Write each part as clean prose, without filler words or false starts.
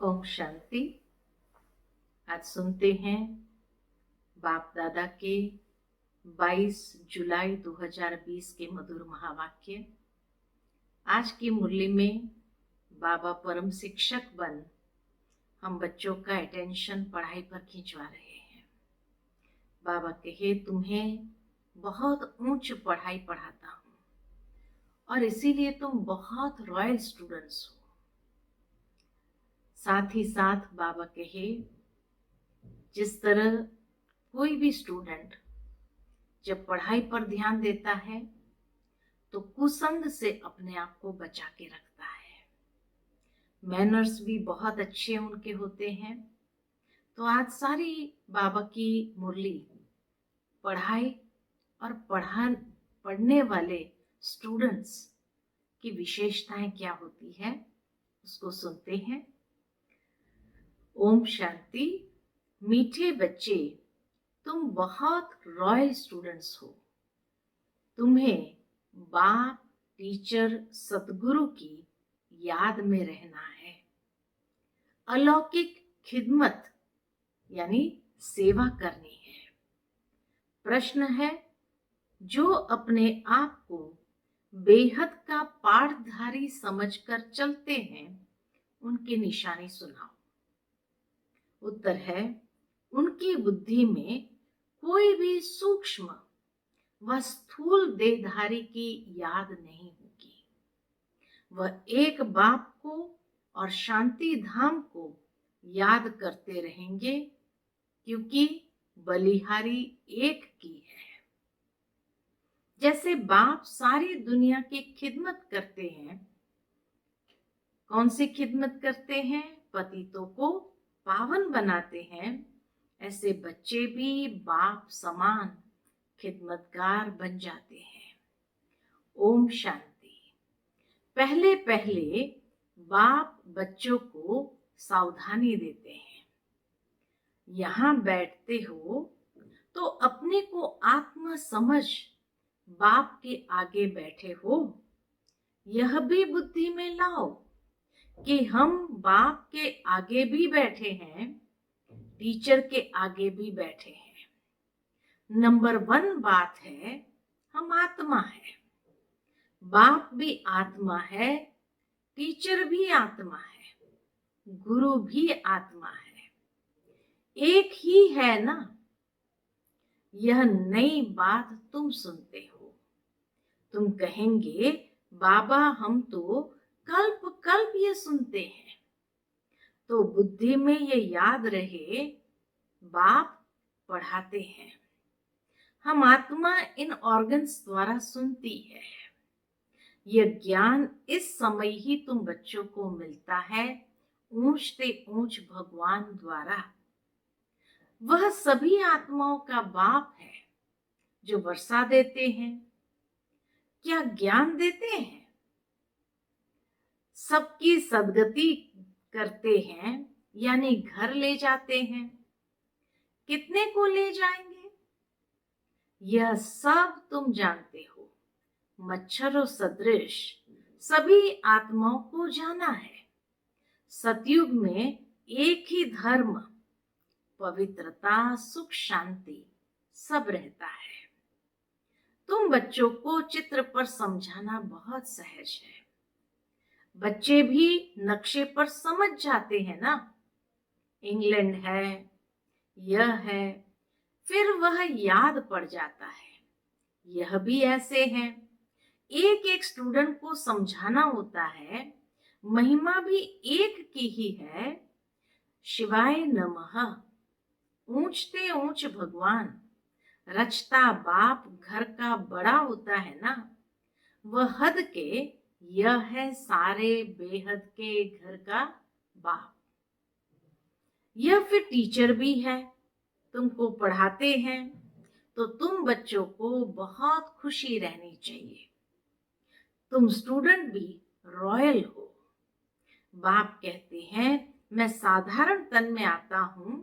ओम शांति। आज सुनते हैं बाप दादा के 22 जुलाई 2020 के मधुर महावाक्य। आज की मुरली में बाबा परम शिक्षक बन हम बच्चों का अटेंशन पढ़ाई पर खिंचवा रहे हैं। बाबा कहे, तुम्हें बहुत ऊंच पढ़ाई पढ़ाता हूँ और इसीलिए तुम बहुत रॉयल स्टूडेंट्स हो। साथ ही साथ बाबा कहे, जिस तरह कोई भी स्टूडेंट जब पढ़ाई पर ध्यान देता है तो कुसंग से अपने आप को बचा के रखता है। मैनर्स भी बहुत अच्छे उनके होते हैं। तो आज सारी बाबा की मुरली पढ़ाई और पढ़ने वाले स्टूडेंट्स की विशेषताएं क्या होती है उसको सुनते हैं। ओम शांति। मीठे बच्चे, तुम बहुत रॉयल स्टूडेंट्स हो। तुम्हें बाप, टीचर, सतगुरु की याद में रहना है। अलौकिक खिदमत यानी सेवा करनी है। प्रश्न है, जो अपने आप को बेहद का पाठधारी समझकर चलते हैं उनकी निशानी सुनाओ। उत्तर है, उनकी बुद्धि में कोई भी सूक्ष्म व स्थूल देहधारी की याद नहीं होगी। वह एक बाप को और शांति धाम को याद करते रहेंगे, क्योंकि बलिहारी एक की है। जैसे बाप सारी दुनिया की खिदमत करते हैं। कौन सी खिदमत करते हैं? पतितों को पावन बनाते हैं। ऐसे बच्चे भी बाप समान खिदमतगार बन जाते हैं। ओम शांति। पहले पहले बाप बच्चों को सावधानी देते हैं। यहाँ बैठते हो तो अपने को आत्मा समझ बाप के आगे बैठे हो। यह भी बुद्धि में लाओ कि हम बाप के आगे भी बैठे हैं, टीचर के आगे भी बैठे हैं। नंबर 1 बात है, हम आत्मा है। बाप भी आत्मा है, टीचर भी आत्मा है, गुरु भी आत्मा है। एक ही है ना। यह नई बात तुम सुनते हो। तुम कहेंगे, बाबा हम तो कल्प कल्प ये सुनते हैं। तो बुद्धि में ये याद रहे, बाप पढ़ाते हैं। हम आत्मा इन ऑर्गन्स द्वारा सुनती है। यह ज्ञान इस समय ही तुम बच्चों को मिलता है, ऊंच से ऊंच भगवान द्वारा। वह सभी आत्माओं का बाप है जो वर्षा देते हैं। क्या ज्ञान देते हैं? सबकी सदगति करते हैं, यानी घर ले जाते हैं। कितने को ले जाएंगे? यह सब तुम जानते हो। मच्छरों सदृश सभी आत्माओं को जाना है। सतयुग में एक ही धर्म, पवित्रता, सुख, शांति सब रहता है। तुम बच्चों को चित्र पर समझाना बहुत सहज है। बच्चे भी नक्शे पर समझ जाते हैं ना। इंग्लैंड है, यह है, फिर वह याद पड़ जाता है। यह भी ऐसे है। एक एक स्टूडेंट को समझाना होता है। महिमा भी एक की ही है। शिवाय नमः। ऊंचते ऊंच भगवान, रचता बाप घर का बड़ा होता है ना। वह हद के, यह है सारे बेहद के घर का बाप। यह फिर टीचर भी है, तुमको पढ़ाते हैं। तो तुम बच्चों को बहुत खुशी रहनी चाहिए। तुम स्टूडेंट भी रॉयल हो। बाप कहते हैं, मैं साधारण तन में आता हूं।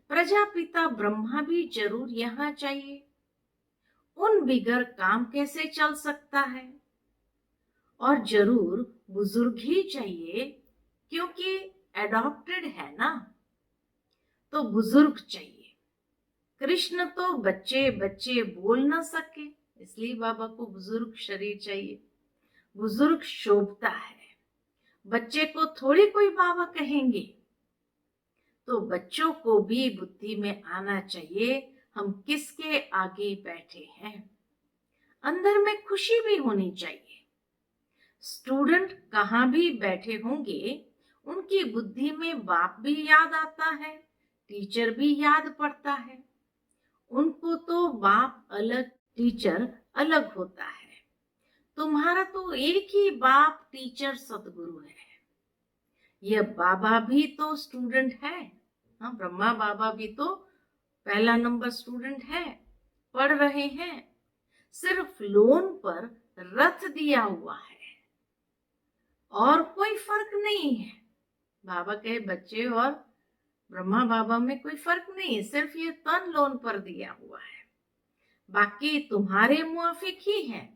प्रजापिता ब्रह्मा भी जरूर यहाँ चाहिए। उन बिगर काम कैसे चल सकता है? और जरूर बुजुर्ग ही चाहिए, क्योंकि एडॉप्टेड है ना, तो बुजुर्ग चाहिए। कृष्ण तो बच्चे बच्चे बोल ना सके, इसलिए बाबा को बुजुर्ग शरीर चाहिए। बुजुर्ग शोभता है, बच्चे को थोड़ी कोई बाबा कहेंगे। तो बच्चों को भी बुद्धि में आना चाहिए हम किसके आगे बैठे हैं। अंदर में खुशी भी होनी चाहिए। स्टूडेंट कहाँ भी बैठे होंगे, उनकी बुद्धि में बाप भी याद आता है, टीचर भी याद पड़ता है। उनको तो बाप अलग, टीचर अलग होता है। तुम्हारा तो एक ही बाप टीचर सतगुरु है। यह बाबा भी तो स्टूडेंट है। हाँ, ब्रह्मा बाबा भी तो पहला नंबर स्टूडेंट है, पढ़ रहे हैं। सिर्फ लोन पर रथ दिया हुआ है और कोई फर्क नहीं है। बाबा कहे बच्चे और ब्रह्मा बाबा में कोई फर्क नहीं है, सिर्फ ये तन लोन पर दिया हुआ है, बाकी तुम्हारे मुआफिक ही है।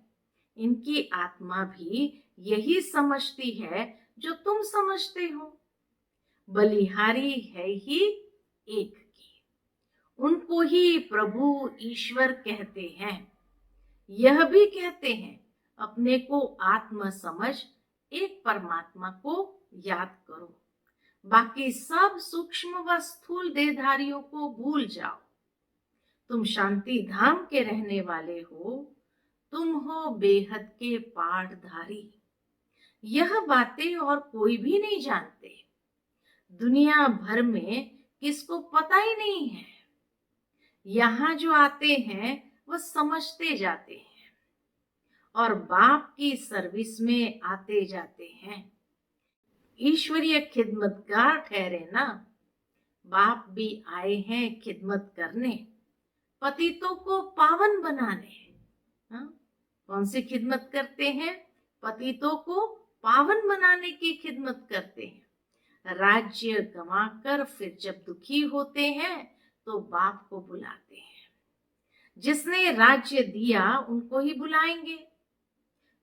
इनकी आत्मा भी यही समझती है जो तुम समझते हो। बलिहारी है ही एक की, उनको ही प्रभु ईश्वर कहते हैं। यह भी कहते हैं अपने को आत्मा समझ एक परमात्मा को याद करो, बाकी सब सूक्ष्म व स्थूल देहधारियों को भूल जाओ। तुम शांति धाम के रहने वाले हो, तुम हो बेहद के पाठधारी। यह बातें और कोई भी नहीं जानते। दुनिया भर में किसको पता ही नहीं है। यहाँ जो आते हैं वह समझते जाते हैं और बाप की सर्विस में आते जाते हैं। ईश्वरीय खिदमतगार ठहरे ना। बाप भी आए हैं खिदमत करने, पतितों को पावन बनाने। हाँ? कौन सी खिदमत करते हैं? पतितों को पावन बनाने की खिदमत करते हैं। राज्य गंवाकर फिर जब दुखी होते हैं तो बाप को बुलाते हैं। जिसने राज्य दिया उनको ही बुलाएंगे।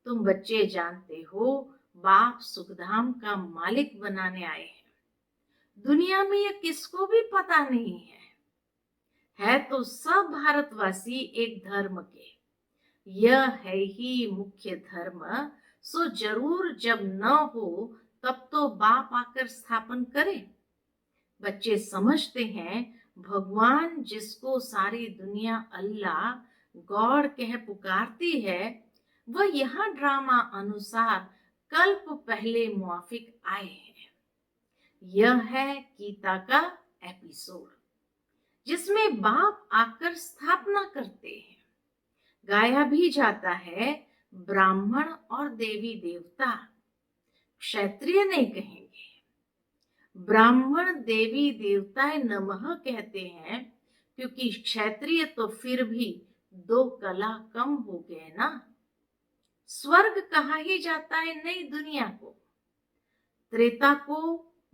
तुम बच्चे जानते हो बाप सुखधाम का मालिक बनाने आए हैं। दुनिया में यह किसको भी पता नहीं है तो सब भारतवासी एक धर्म के। यह है ही मुख्य धर्म, सो जरूर जब न हो तब तो बाप आकर स्थापन करे। बच्चे समझते हैं भगवान जिसको सारी दुनिया अल्लाह गॉड कह पुकारती है, वह यहाँ ड्रामा अनुसार कल्प पहले मुआफिक आए हैं। यह है गीता का एपिसोड जिसमें बाप आकर स्थापना करते हैं। गाया भी जाता है ब्राह्मण और देवी देवता, क्षत्रिय नहीं कहेंगे। ब्राह्मण देवी देवताए नमः कहते हैं क्योंकि क्षत्रिय तो फिर भी 2 कला कम हो गए ना। स्वर्ग कहा ही जाता है नई दुनिया को, त्रेता को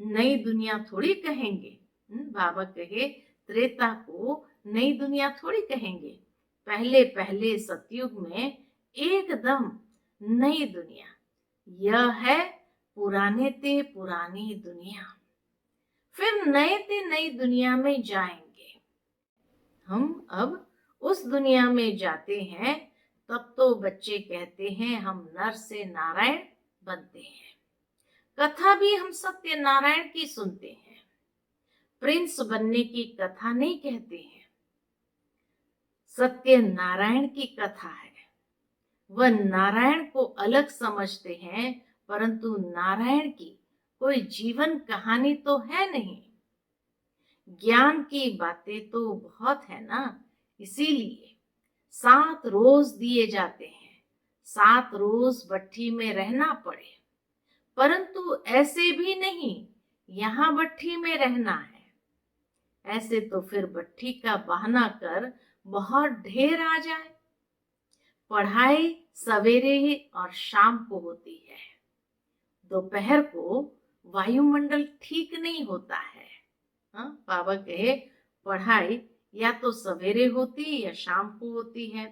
नई दुनिया थोड़ी कहेंगे। बाबा कहे त्रेता को नई दुनिया थोड़ी कहेंगे। पहले पहले सतयुग में एकदम नई दुनिया। यह है पुराने ते पुरानी दुनिया। फिर नए ते नई दुनिया में जाएंगे। हम अब उस दुनिया में जाते हैं, तब तो बच्चे कहते हैं हम नर से नारायण बनते हैं। कथा भी हम सत्य नारायण की सुनते हैं। प्रिंस बनने की कथा नहीं कहते हैं, सत्य नारायण की कथा है। वह नारायण को अलग समझते हैं, परंतु नारायण की कोई जीवन कहानी तो है नहीं। ज्ञान की बातें तो बहुत है ना, इसीलिए 7 रोज दिए जाते हैं। 7 रोज भट्ठी में रहना पड़े, परंतु ऐसे भी नहीं यहाँ भट्ठी में रहना है। ऐसे तो फिर भट्ठी का बहाना कर बहुत ढेर आ जाए। पढ़ाई सवेरे और शाम को होती है, दोपहर को वायुमंडल ठीक नहीं होता है। हाँ, बाबा कहे पढ़ाई या तो सवेरे होती या शाम को होती है,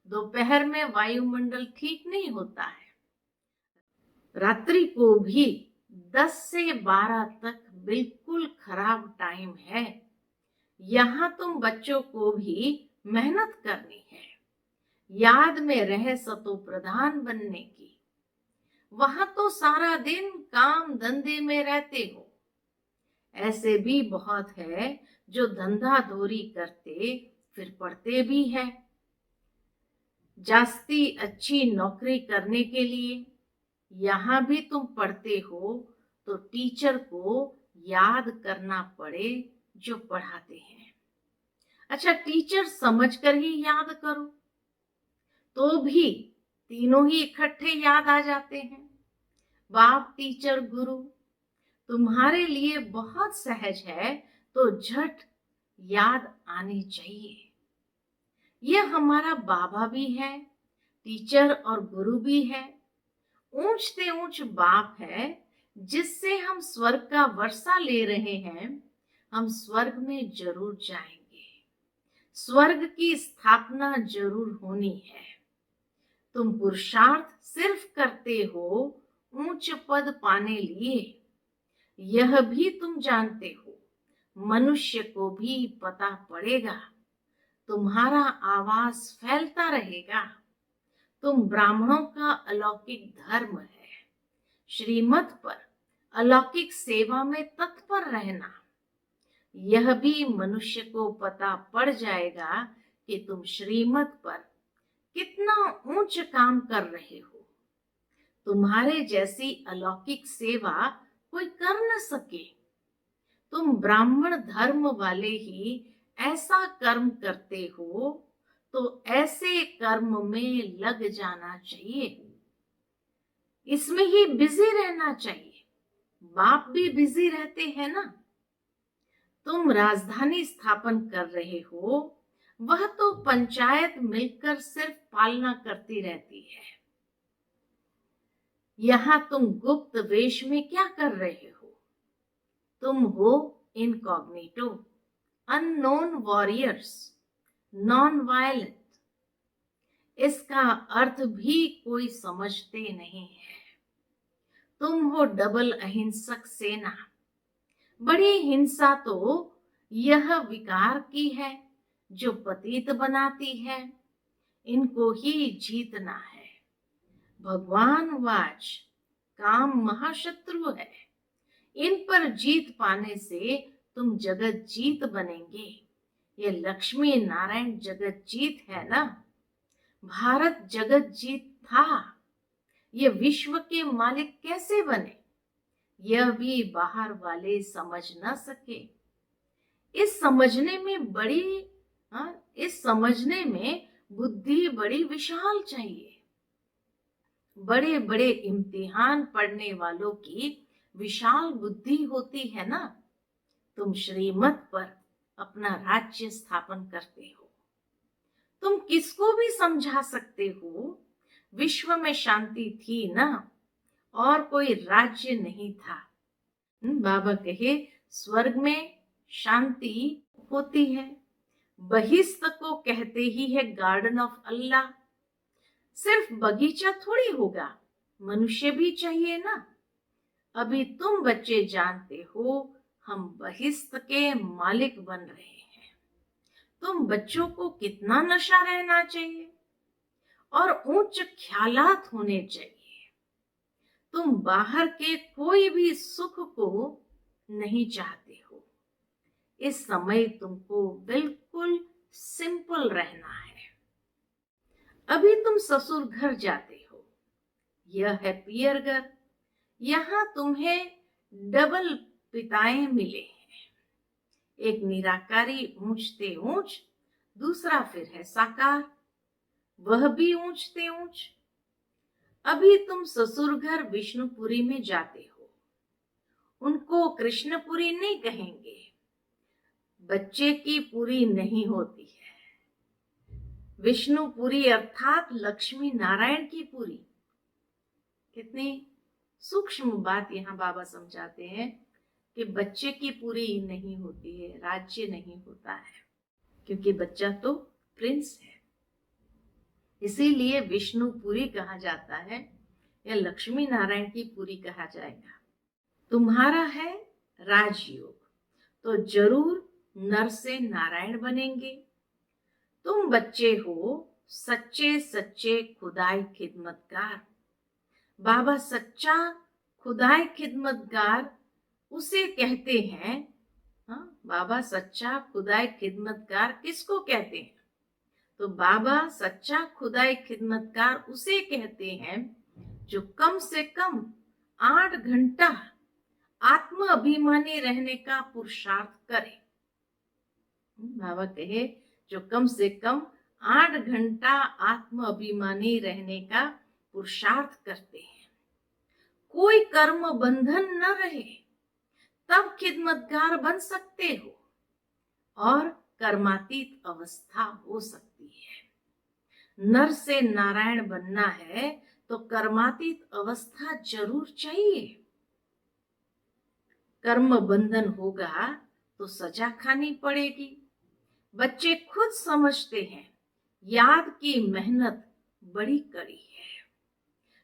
दोपहर में वायुमंडल ठीक नहीं होता है। रात्रि को भी 10 से 12 तक बिल्कुल खराब टाइम है। यहाँ तुम बच्चों को भी मेहनत करनी है, याद में रहे सतो प्रधान बनने की। वहां तो सारा दिन काम धंधे में रहते हो। ऐसे भी बहुत है जो धंधा धोरी करते फिर पढ़ते भी है, जास्ती अच्छी नौकरी करने के लिए। यहाँ भी तुम पढ़ते हो तो टीचर को याद करना पड़े जो पढ़ाते हैं। अच्छा, टीचर समझकर ही याद करो तो भी तीनों ही इकट्ठे याद आ जाते हैं। बाप, टीचर, गुरु तुम्हारे लिए बहुत सहज है तो झट याद आनी चाहिए। यह हमारा बाबा भी है, टीचर और गुरु भी है, ऊंच से ऊंच बाप है जिससे हम स्वर्ग का वर्षा ले रहे हैं। हम स्वर्ग में जरूर जाएंगे, स्वर्ग की स्थापना जरूर होनी है। तुम पुरुषार्थ सिर्फ करते हो ऊंच पद पाने लिए, यह भी तुम जानते हो। मनुष्य को भी पता पड़ेगा, तुम्हारा आवाज फैलता रहेगा। तुम ब्राह्मणों का अलौकिक धर्म है, श्रीमत पर अलौकिक सेवा में तत्पर रहना। यह भी मनुष्य को पता पड़ जाएगा कि तुम श्रीमत पर कितना ऊंच काम कर रहे हो। तुम्हारे जैसी अलौकिक सेवा कोई कर न सके। तुम ब्राह्मण धर्म वाले ही ऐसा कर्म करते हो तो ऐसे कर्म में लग जाना चाहिए, इसमें ही बिजी रहना चाहिए। बाप भी बिजी रहते हैं ना। तुम राजधानी स्थापन कर रहे हो, वह तो पंचायत मिलकर सिर्फ पालना करती रहती है। यहाँ तुम गुप्त वेश में क्या कर रहे हो? तुम हो incognito, unknown warriors, non violent. इसका अर्थ भी कोई समझते नहीं है। तुम हो डबल अहिंसक सेना। बड़ी हिंसा तो यह विकार की है जो पतित बनाती है। इनको ही जीतना है। भगवान वाच काम महाशत्रु है। इन पर जीत पाने से तुम जगत जीत बनेंगे। ये लक्ष्मी नारायण जगत जीत है ना। भारत जगत जीत था। ये विश्व के मालिक कैसे बने, यह भी बाहर वाले समझ न सके। इस समझने में बुद्धि बड़ी विशाल चाहिए। बड़े बड़े इम्तिहान पढ़ने वालों की विशाल बुद्धि होती है ना। तुम श्रीमत पर अपना राज्य स्थापन करते हो। तुम किसको भी समझा सकते हो। विश्व में शांति थी ना, और कोई राज्य नहीं था। बाबा कहे स्वर्ग में शांति होती है। बहिस्त को कहते ही है गार्डन ऑफ अल्लाह। सिर्फ बगीचा थोड़ी होगा, मनुष्य भी चाहिए ना। अभी तुम बच्चे जानते हो हम बहिस्त के मालिक बन रहे हैं। तुम बच्चों को कितना नशा रहना चाहिए और उच्च ख्यालात होने चाहिए। तुम बाहर के कोई भी सुख को नहीं चाहते हो। इस समय तुमको बिल्कुल सिंपल रहना है। अभी तुम ससुर घर जाते हो, यह है पियर घर। यहाँ तुम्हें डबल पिताएं मिले हैं। एक निराकारी ऊंचते ऊंच, दूसरा फिर है साकार, वह भी ऊंचते ऊंच। अभी तुम ससुर घर विष्णुपुरी में जाते हो। उनको कृष्णपुरी नहीं कहेंगे, बच्चे की पुरी नहीं होती है। विष्णुपुरी अर्थात लक्ष्मी नारायण की पुरी। कितनी सूक्ष्म बात यहाँ बाबा समझाते हैं कि बच्चे की पुरी नहीं होती है, राज्य नहीं होता है, क्योंकि बच्चा तो प्रिंस है। इसीलिए विष्णुपुरी कहा जाता है या लक्ष्मी नारायण की पुरी कहा जाएगा। तुम्हारा है राजयोग, तो जरूर नर से नारायण बनेंगे। तुम बच्चे हो सच्चे सच्चे खुदाई खिदमतगार। बाबा सच्चा खुदाई खिदमतगार उसे कहते हैं। हाँ, बाबा सच्चा खुदाई खिदमतगार किसको कहते हैं? तो बाबा सच्चा खुदाई खिदमतगार उसे कहते हैं जो कम से कम 8 घंटा आत्म अभिमानी रहने का पुरुषार्थ करे। बाबा कहे जो कम से कम 8 घंटा आत्म अभिमानी रहने का पुरुषार्थ करते हैं। कोई कर्म बंधन न रहे तब खिदमतगार बन सकते हो और कर्मातीत अवस्था हो सकती है। नर से नारायण बनना है तो कर्मातीत अवस्था जरूर चाहिए। कर्म बंधन होगा तो सजा खानी पड़ेगी। बच्चे खुद समझते हैं याद की मेहनत बड़ी कड़ी है।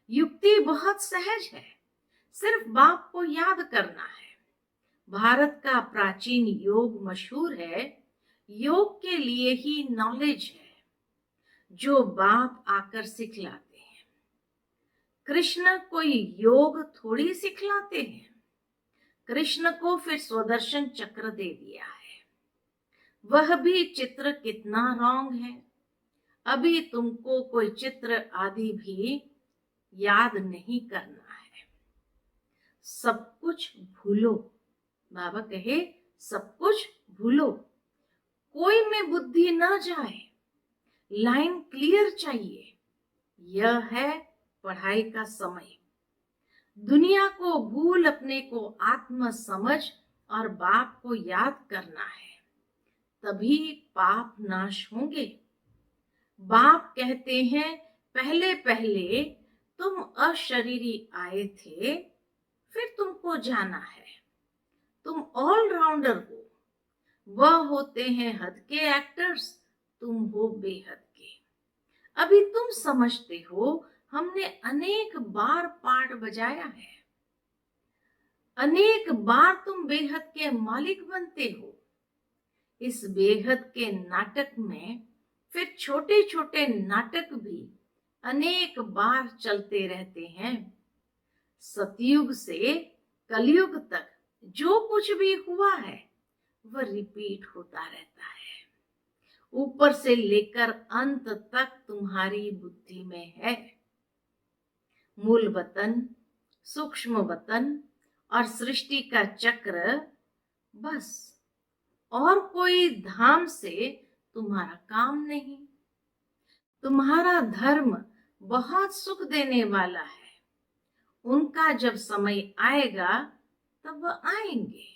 युक्ति बहुत सहज है, सिर्फ बाप को याद करना है। भारत का प्राचीन योग मशहूर है, योग के लिए ही नॉलेज है जो बाप आकर सिखलाते हैं। कृष्ण कोई योग थोड़ी सिखलाते हैं। कृष्ण को फिर स्वदर्शन चक्र दे दिया है, वह भी चित्र कितना रॉन्ग है। अभी तुमको कोई चित्र आदि भी याद नहीं करना है। सब कुछ भूलो। बाबा कहे सब कुछ भूलो, कोई में बुद्धि न जाए, लाइन क्लियर चाहिए। यह है पढ़ाई का समय। दुनिया को भूल अपने को आत्म समझ और बाप को याद करना है, तभी पाप नाश होंगे। बाप कहते हैं पहले पहले तुम अशरीरी आए थे, फिर तुमको जाना है। तुम ऑलराउंडर हो, वह होते हैं हद के एक्टर्स, तुम हो बेहद के। अभी तुम समझते हो हमने अनेक बार पार्ट बजाया है, अनेक बार तुम बेहद के मालिक बनते हो। इस बेहद के नाटक में फिर छोटे छोटे नाटक भी अनेक बार चलते रहते हैं। सतयुग से कलयुग तक जो कुछ भी हुआ है वह रिपीट होता रहता है। ऊपर से लेकर अंत तक तुम्हारी बुद्धि में है। मूल वतन, सूक्ष्म वतन और सृष्टि का चक्र, बस और कोई धाम से तुम्हारा काम नहीं। तुम्हारा धर्म बहुत सुख देने वाला है, उनका जब समय आएगा तब वह आएंगे।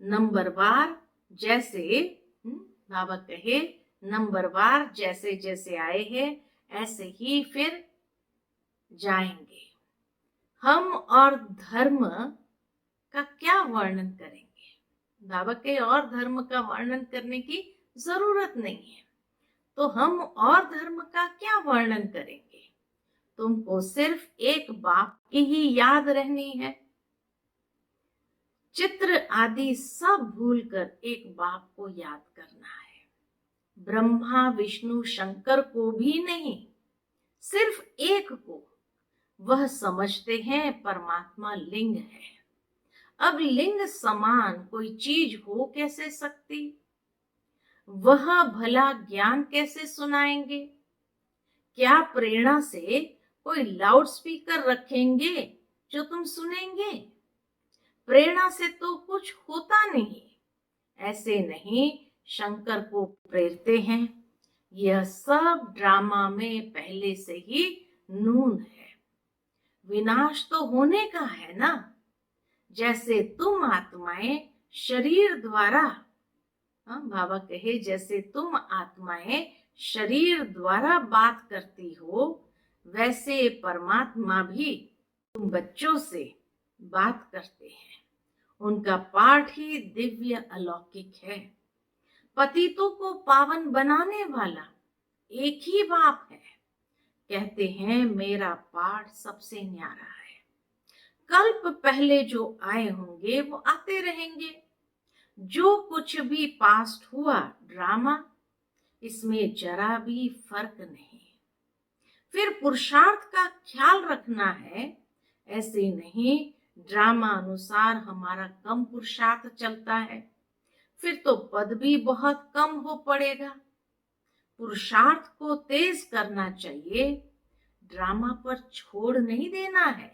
नंबरवार जैसे बाबा कहे नंबरवार जैसे जैसे आए हैं ऐसे ही फिर जाएंगे। हम और धर्म का क्या वर्णन करेंगे? बाबा के और धर्म का वर्णन करने की जरूरत नहीं है, तो हम और धर्म का क्या वर्णन करेंगे? तुमको सिर्फ एक बाप की ही याद रहनी है। चित्र आदि सब भूलकर एक बाप को याद करना है। ब्रह्मा विष्णु शंकर को भी नहीं, सिर्फ एक को। वह समझते हैं परमात्मा लिंग है। अब लिंग समान कोई चीज हो कैसे सकती? वह भला ज्ञान कैसे सुनाएंगे? क्या प्रेरणा से कोई लाउड स्पीकर रखेंगे जो तुम सुनेंगे? प्रेरणा से तो कुछ होता नहीं। ऐसे नहीं शंकर को प्रेरते हैं। यह सब ड्रामा में पहले से ही नून है। विनाश तो होने का है ना। जैसे तुम आत्माएं शरीर द्वारा, बाबा कहे जैसे तुम आत्माएं शरीर द्वारा बात करती हो, वैसे परमात्मा भी तुम बच्चों से बात करते हैं। उनका पाठ ही दिव्य अलौकिक है। पतितों को पावन बनाने वाला एक ही बाप है। कहते हैं मेरा पाठ सबसे न्यारा है। कल्प पहले जो आए होंगे वो आते रहेंगे। जो कुछ भी पास्ट हुआ ड्रामा, इसमें जरा भी फर्क नहीं। फिर पुरुषार्थ का ख्याल रखना है, ऐसे नहीं ड्रामा अनुसार हमारा कम पुरुषार्थ चलता है, फिर तो पद भी बहुत कम हो पड़ेगा। पुरुषार्थ को तेज करना चाहिए, ड्रामा पर छोड़ नहीं देना है।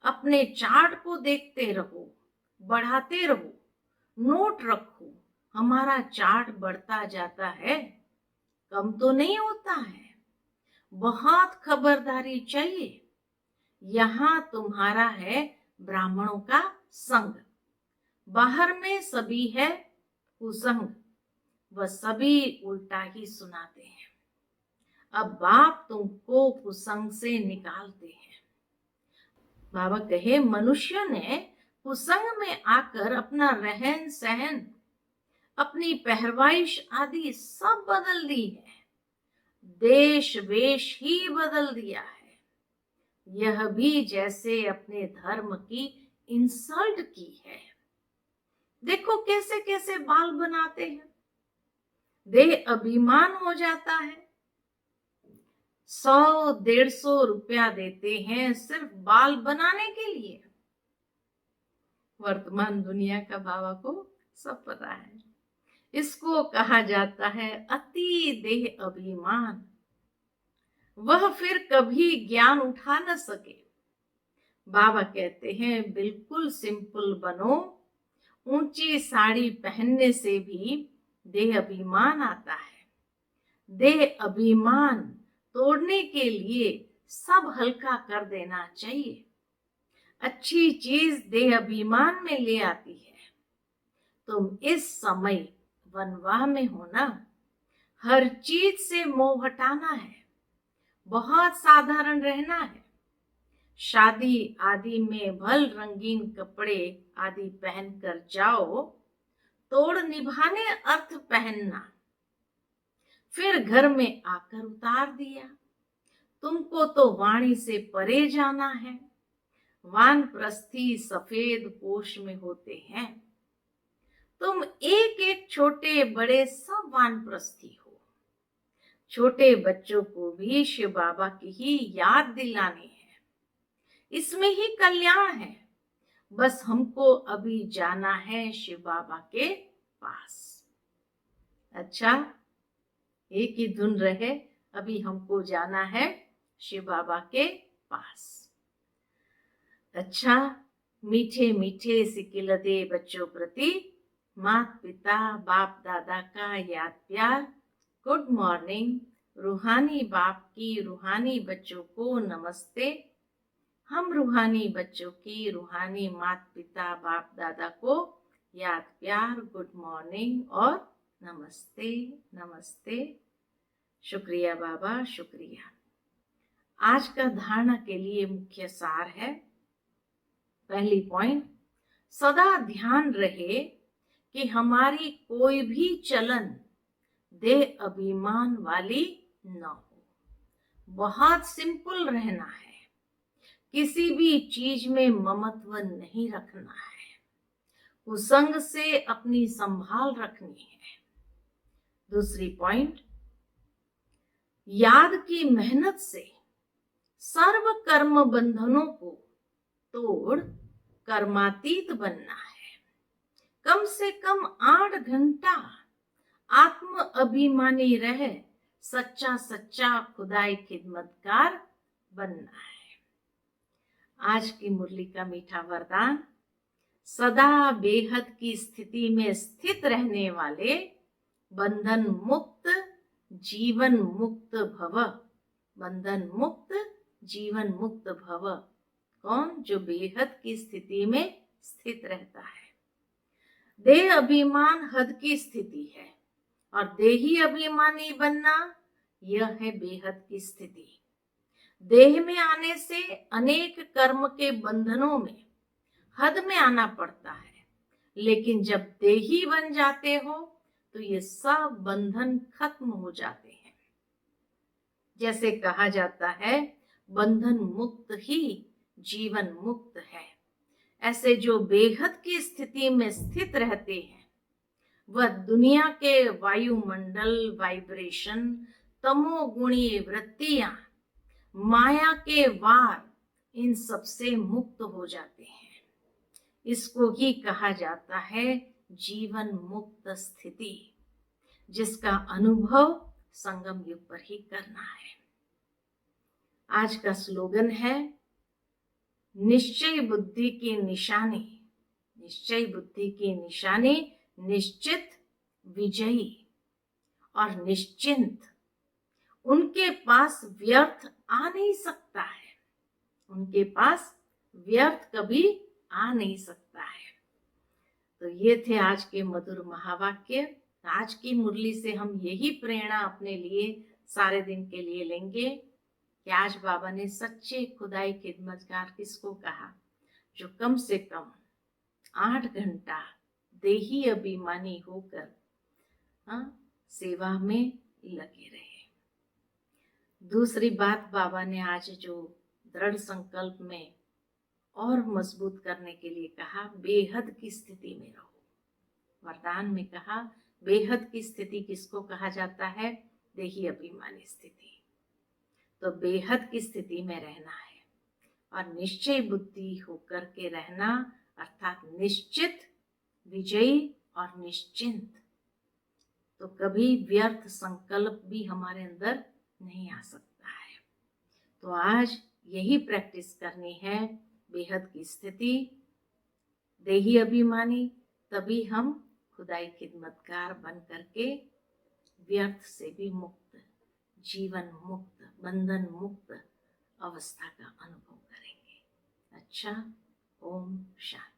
अपने चार्ट को देखते रहो, बढ़ाते रहो, नोट रखो, हमारा चार्ट बढ़ता जाता है, कम तो नहीं होता है। बहुत खबरदारी चाहिए। यहाँ तुम्हारा है ब्राह्मणों का संग, बाहर में सभी है कुसंग, वह सभी उल्टा ही सुनाते हैं। अब बाप तुमको कुसंग से निकालते हैं। बाबा कहे मनुष्य ने कुसंग में आकर अपना रहन सहन, अपनी पहरवाइश आदि सब बदल दी है, देश वेश ही बदल दिया है। यह भी जैसे अपने धर्म की इंसल्ट की है। देखो कैसे कैसे बाल बनाते हैं, देह अभिमान हो जाता है। 100-150 रुपया देते हैं सिर्फ बाल बनाने के लिए। वर्तमान दुनिया का बाबा को सब पता है। इसको कहा जाता है अति देह अभिमान। वह फिर कभी ज्ञान उठा न सके। बाबा कहते हैं बिल्कुल सिंपल बनो। ऊंची साड़ी पहनने से भी देह अभिमान आता है। देह अभिमान तोड़ने के लिए सब हल्का कर देना चाहिए। अच्छी चीज देह अभिमान में ले आती है। तुम इस समय वनवाह में हो ना, हर चीज से मोह हटाना है, बहुत साधारण रहना है। शादी आदि में भल रंगीन कपड़े आदि पहनकर जाओ, तोड़ निभाने अर्थ पहनना। फिर घर में आकर उतार दिया। तुमको तो वाणी से परे जाना है। वानप्रस्थी सफेद पोश में होते हैं। तुम एक एक छोटे बड़े सब वानप्रस्थी हो। छोटे बच्चों को भी शिव बाबा की ही याद दिलानी है। इसमें ही कल्याण है। बस हमको अभी जाना है शिव बाबा के पास। अच्छा, एक ही धुन रहे, अभी हमको जाना है शिव बाबा के पास। अच्छा, मीठे मीठे सिकिलदे बच्चों प्रति माता पिता बाप दादा का याद प्यार। Good morning. रूहानी बाप की रूहानी बच्चों को नमस्ते। हम रूहानी बच्चों की रूहानी माता पिता बाप दादा को याद प्यार, गुड मॉर्निंग और नमस्ते नमस्ते। शुक्रिया बाबा, शुक्रिया। आज का धारणा के लिए मुख्य सार है। पहली पॉइंट, सदा ध्यान रहे कि हमारी कोई भी चलन देह अभिमान वाली न हो। बहुत सिंपल रहना है। किसी भी चीज में ममत्व नहीं रखना है। कुसंग से अपनी संभाल रखनी है। दूसरी पॉइंट, याद की मेहनत से सर्व कर्म बंधनों को तोड़ कर्मातीत बनना है। कम से कम 8 घंटा आत्म अभिमानी रहे सच्चा सच्चा खुदाई खिदमतकार बनना है। आज की मुरली का मीठा वरदान, सदा बेहद की स्थिति में स्थित रहने वाले बंधन मुक्त जीवन मुक्त भव। बंधन मुक्त जीवन मुक्त भव। कौन? जो बेहद की स्थिति में स्थित रहता है। देह अभिमान हद की स्थिति है और देही अभिमानी बनना यह है बेहद की स्थिति। देह में आने से अनेक कर्म के बंधनों में हद में आना पड़ता है, लेकिन जब देही बन जाते हो तो ये सब बंधन खत्म हो जाते हैं। जैसे कहा जाता है बंधन मुक्त ही जीवन मुक्त है। ऐसे जो बेहद की स्थिति में स्थित रहते हैं, वह दुनिया के वायुमंडल, वाइब्रेशन, तमोगुणी वृत्तियां, माया के वार, इन सब से मुक्त हो जाते हैं। इसको ही कहा जाता है जीवन मुक्त स्थिति, जिसका अनुभव संगम युग पर ही करना है। आज का स्लोगन है निश्चय बुद्धि की निशानी, निश्चय बुद्धि की निशानी निश्चित विजयी और निश्चिंत। उनके पास व्यर्थ आ नहीं सकता है, उनके पास व्यर्थ कभी आ नहीं सकता है। तो ये थे आज के मधुर महावाक्य। आज की मुरली से हम यही प्रेरणा अपने लिए सारे दिन के लिए लेंगे कि आज बाबा ने सच्चे खुदाई खिदमतगार किसको कहा, जो कम से कम 8 घंटा देही अभिमानी होकर सेवा में लगे रहे। दूसरी बात, बाबा ने आज जो दृढ़ संकल्प में और मजबूत करने के लिए कहा, बेहद की स्थिति में रहो। वरदान में कहा बेहद की स्थिति किसको कहा जाता है? देही अभिमानी स्थिति। तो बेहद की स्थिति में रहना है और निश्चय बुद्धि होकर के रहना, अर्थात निश्चित विजयी और निश्चिंत। तो कभी व्यर्थ संकल्प भी हमारे अंदर नहीं आ सकता है। तो आज यही प्रैक्टिस करनी है, बेहद की स्थिति, देही अभिमानी, तभी हम खुदाई खिदमतगार बन करके व्यर्थ से भी मुक्त, जीवन मुक्त, बंधन मुक्त अवस्था का अनुभव करेंगे। अच्छा, ओम शांति।